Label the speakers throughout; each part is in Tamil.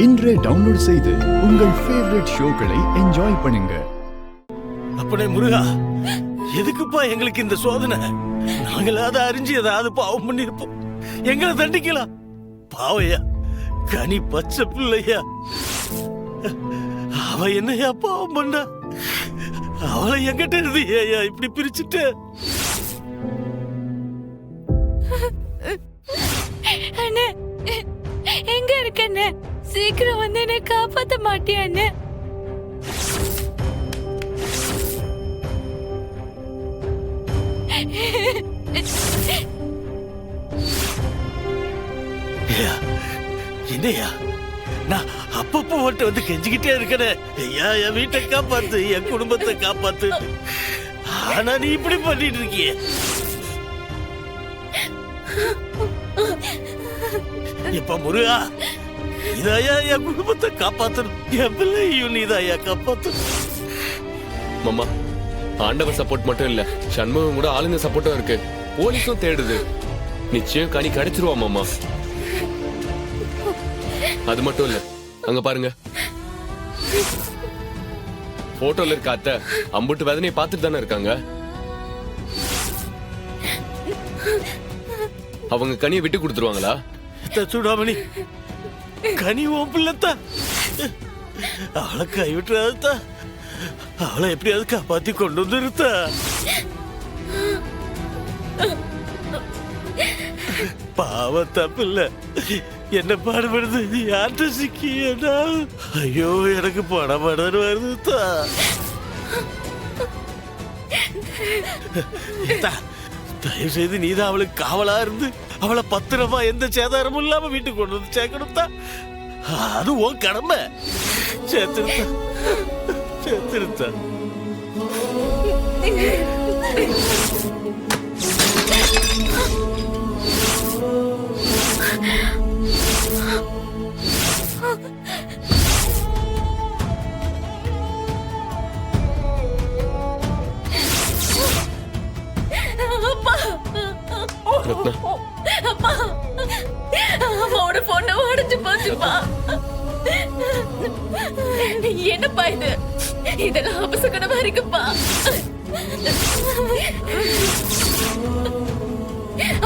Speaker 1: இன்றே டவுன்லோட் செய்து உங்கள் ஃபேவரட் ஷோக்களை என்ஜாய் பண்ணுங்க.
Speaker 2: அப்பனே முருகா, எதுக்குப்பா எங்களுக்கு இந்த சோதனை? நாங்களாவது அறிஞ்சு ஏதாவது பாவம் பண்ணிருப்போம், எங்களை தண்டிக்கலாம். பாவையா கனி பச்சை பிள்ளையா, அவ என்னையா பாவம் பண்ணா? அவளை எங்கிட்ட இருந்து ஏயா இப்படி பிரிச்சுட்ட?
Speaker 3: அண்ணே, எங்க இருக்க? சீக்கிரம் வந்து என்னை காப்பாத்த மாட்டியா? அண்ணே,
Speaker 2: என்னையா நான் அப்பப்போ மட்டும் வந்து கெஞ்சிக்கிட்டே இருக்கேன், ஐயா என் வீட்டை காப்பாத்து, என் குடும்பத்தை காப்பாத்து. ஆனா நீ இப்படி பண்ணிட்டு இருக்கிய. இப்ப முருகா, இதாயா என் குடும்பத்தை காப்பாத்தணும், என் பிள்ளையும் நீதாயா காப்பாத்தணும்.
Speaker 4: மாமா, ஆண்டவர் சப்போர்ட் மட்டும் இல்ல, சண்முகம் கூட ஆளுங்க சப்போர்ட்டும் இருக்கு. போலீஸும் தேடுது. நிச்சயம் கனி கிடைச்சிருவா மாமா. அது மட்டும் இல்ல, அங்க பாருங்க, போட்டோல இருக்க அத்தை அம்புட்டு வேதனையை பார்த்துட்டு தானே இருக்காங்க. அவங்க கனியை விட்டு கொடுத்துருவாங்களா?
Speaker 2: சூடாமணி, கனி உன் பிள்ளைத்தா, அவளை கைவிட்டுறாதா, அவளை எப்படியாவது காப்பாத்தி கொண்டு வந்துருத்தா. பாவத்தா பிள்ளை என்ன பாடுபடுது, யார்கிட்ட சிக்கியனா? ஐயோ, எனக்கு படபடன்னு வருதுதா. தயவு செய்து நீதான் அவளுக்கு காவலா இருந்து அவளை பத்திரமா எந்த சேதாரமும் இல்லாம வீட்டுக்கு கொண்டு வந்து சேர்க்கணும்தா. அது உன் கடமை. சேர்த்திருத்தா, சேர்த்திருத்தா.
Speaker 3: அம்மாவோட பொண்ணு உடைஞ்சு போச்சுப்பா. என்னப்பா இது? இதெல்லாம் அபசகனமா இருக்குப்பா.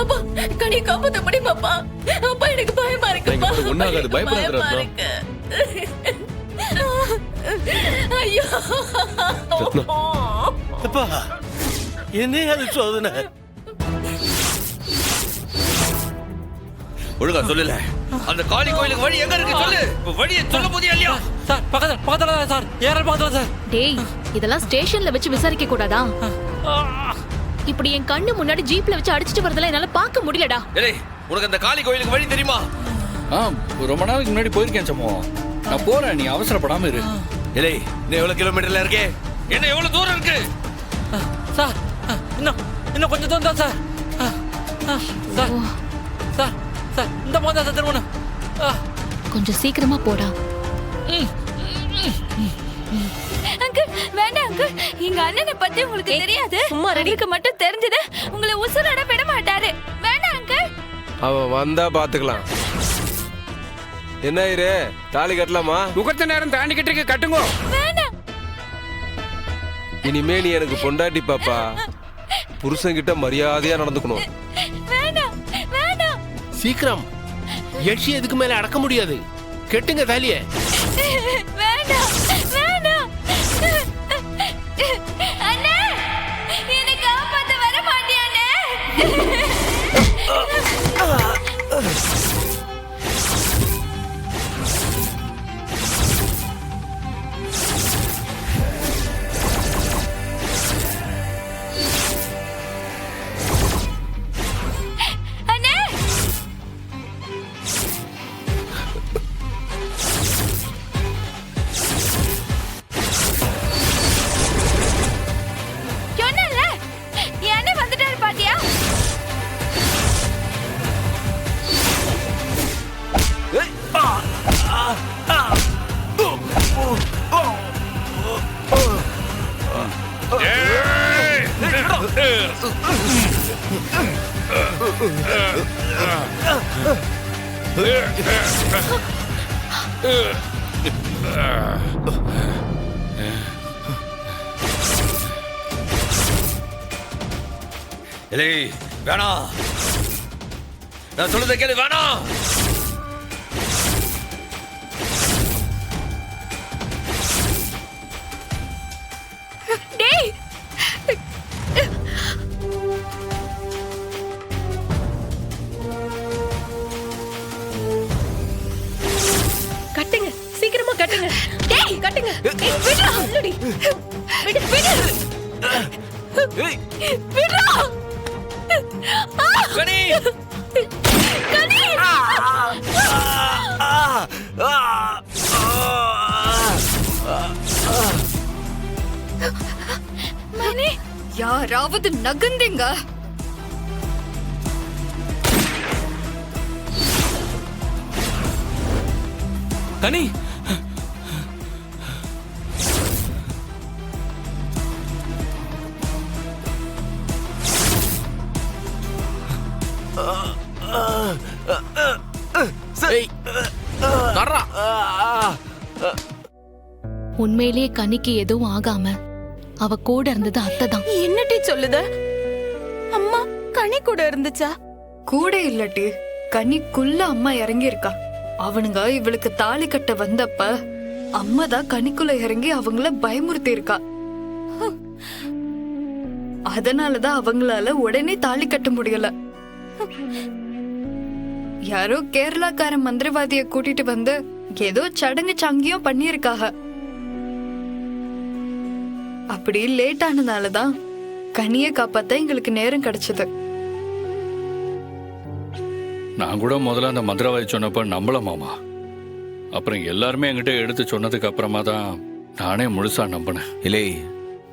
Speaker 3: அப்பா, கனியை காப்பாத்த முடியுமாப்பா? அப்பா, எனக்கு பயமா இருக்குப்பா.
Speaker 4: ஒன்னாகாது, பயப்படாத
Speaker 3: இருக்கு. ஐயோ
Speaker 2: அப்பா, என்ன அது சோதனை?
Speaker 5: ஒழுங்கா சொல்லல. அந்த காளி கோயிலுக்கு வழி எங்க இருக்கு சொல்லு. வழியை சொல்ல போதியா இல்லையா?
Speaker 6: சார், பக்கத்துல சார், ஏறல் பக்கத்துல சார்.
Speaker 7: டேய், இதெல்லாம் ஸ்டேஷன்ல வச்சு விசாரிக்க கூடாதா? இப்படி என் கண்ணு முன்னாடி ஜீப்ல வச்சு அடிச்சிட்டு வரதெல்லாம் என்னால பார்க்க முடியலடா.
Speaker 5: ஏய், உனக்கு அந்த காளி கோயிலுக்கு வழி தெரியுமா?
Speaker 8: ரொம்ப நாளைக்கு முன்னாடி போயிருக்கேன் சமோ. நான் போறேன், நீ அவசரப்படாம இரு.
Speaker 5: ஏய், நீ எவ்வளவு கிலோமீட்டர்ல இருக்கே? என்ன எவ்வளவு தூரம் இருக்கு?
Speaker 6: சார், இன்னும் கொஞ்சம் தூரம் தான் சார். சார், சார், சார், இந்த போதா சார் திருமணம்.
Speaker 7: கொஞ்சம் சீக்கிரமா போடா.
Speaker 3: அங்கிள், வேண்டாம் அங்கிள். எங்க அண்ணனை பத்தி உங்களுக்கு தெரியாது. அவருக்கு மட்டும் தெரிஞ்சது உங்களை உசுரோட விட மாட்டாரு. வேண்டாம் அங்கிள்.
Speaker 9: அவன் வந்தா பாத்துக்கலாம். என்ன இரு, தாலி கட்டலாமா?
Speaker 8: முகத்த நேரம் தாண்டி கட்டிருக்க, கட்டுங்க.
Speaker 3: வேண்டாம்.
Speaker 9: இனிமே நீ எனக்கு பொண்டாட்டி பாப்பா. புருஷன்கிட்ட மரியாதையா நடந்துக்கணும்.
Speaker 3: வேண்டாம், வேண்டாம்.
Speaker 10: சீக்கிரம், எட்சி எதுக்கு மேல அடக்க முடியாது. கெட்டுங்க தாலிய.
Speaker 3: வேண்டாம், வேண்டாம். அண்ணே, என்னை காப்பாத்த வர மாட்டியானே?
Speaker 5: இல்லை வேணாம், நான் சொல்றதை கேளு, வேணாம்.
Speaker 3: டேய்
Speaker 7: கட்டுங்க, சீக்கிரமா கட்டுங்க.
Speaker 3: டேய்
Speaker 7: கட்டுங்க.
Speaker 3: விடுடா
Speaker 7: விடுடி.
Speaker 3: விடு விடு விடுடா
Speaker 5: கனி
Speaker 3: கனி மணி யாராவது நகர்ந்தீங்க.
Speaker 6: கனி
Speaker 7: உண்மையிலேயே கனிக்கு எதுவும் ஆகாம அவ கூட இருந்தது அத்தைதான்.
Speaker 3: என்னடி சொல்லுத? அம்மா கனி கூட இருந்துச்சா?
Speaker 11: கூட இல்லட்டி கனிக்குள்ள அம்மா இறங்கி இருக்கா. அவனுங்க இவளுக்கு தாலி கட்ட வந்தப்ப அம்மா தான் கனிக்குள்ள இறங்கி அவங்கள பயமுறுத்தி இருக்கா. அதனாலதான் அவங்களால உடனே தாலி கட்ட முடியல. யாரோ கேரளாக்கார மந்திரவாதிய கூட்டிட்டு வந்து ஏதோ சடங்கு சங்கியும் பண்ணியிருக்காக. அப்படி லேட் ஆனதாலதான் கனிய காப்பாத்த எங்களுக்கு நேரம் கிடைச்சது.
Speaker 8: நான் கூட முதல்ல அந்த மந்திரவாதி சொன்னப்ப நம்பல மாமா. அப்புறம் எல்லாருமே என்கிட்ட எடுத்து சொன்னதுக்கு அப்புறமா தான் நானே முழுசா நம்பினேன்.
Speaker 12: இல்லை,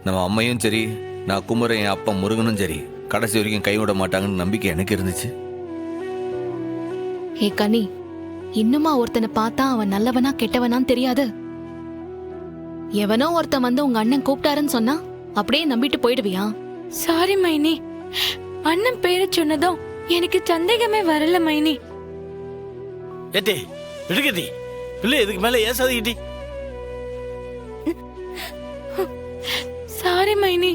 Speaker 12: நம்ம அம்மையும் சரி, நான் குமர என் அப்பா முருகனும் சரி கடைசி வரைக்கும் கைவிட மாட்டாங்கன்னு நம்பிக்கை எனக்கு இருந்துச்சு.
Speaker 7: ஏ கனி, இன்னுமா ஒருத்தனை பார்த்தா அவன் நல்லவனா கெட்டவனான்னு தெரியாது. எவனோ ஒருத்தன் வந்து உங்க அண்ணன் கூப்பிட்டாருன்னு சொன்னா அப்படியே நம்பிட்டு போயிடுவியா?
Speaker 3: சாரி மைனி, அண்ணன் பேரை சொன்னதும் எனக்கு சந்தேகமே வரல மைனி.
Speaker 2: ஏட்டே விடுக்கட்டி பிள்ளை இதுக்கு மேல ஏசாதீங்கட்டி.
Speaker 3: சாரி மைனி,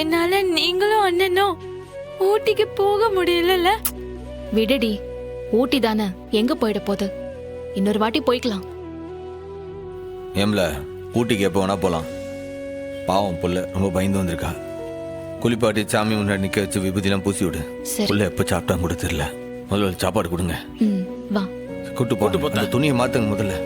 Speaker 3: என்னால நீங்களும் அண்ணனும் ஊட்டிக்கு போக முடியல.
Speaker 7: விடுடி, ஊட்டி தானே, எங்க போயிட போகுது? இன்னொரு வாட்டி போய்க்கலாம்.
Speaker 12: ஏம்ல, ஊட்டிக்கு எப்போ வேணா போலாம். பாவம் புள்ள ரொம்ப பயந்து வந்திருக்கா. குளிப்பாட்டி சாமி முன்னாடி நிக்க வச்சு விபூதிலாம் பூசி விடு.
Speaker 7: சரி.
Speaker 12: புள்ள எப்ப சாப்பிட்டான்னு கூட தெரியல. முதல்ல சாப்பாடு கொடுங்க.
Speaker 7: வா.
Speaker 12: கூட்டு போட்டு துணியை மாத்துங்க முதல்ல.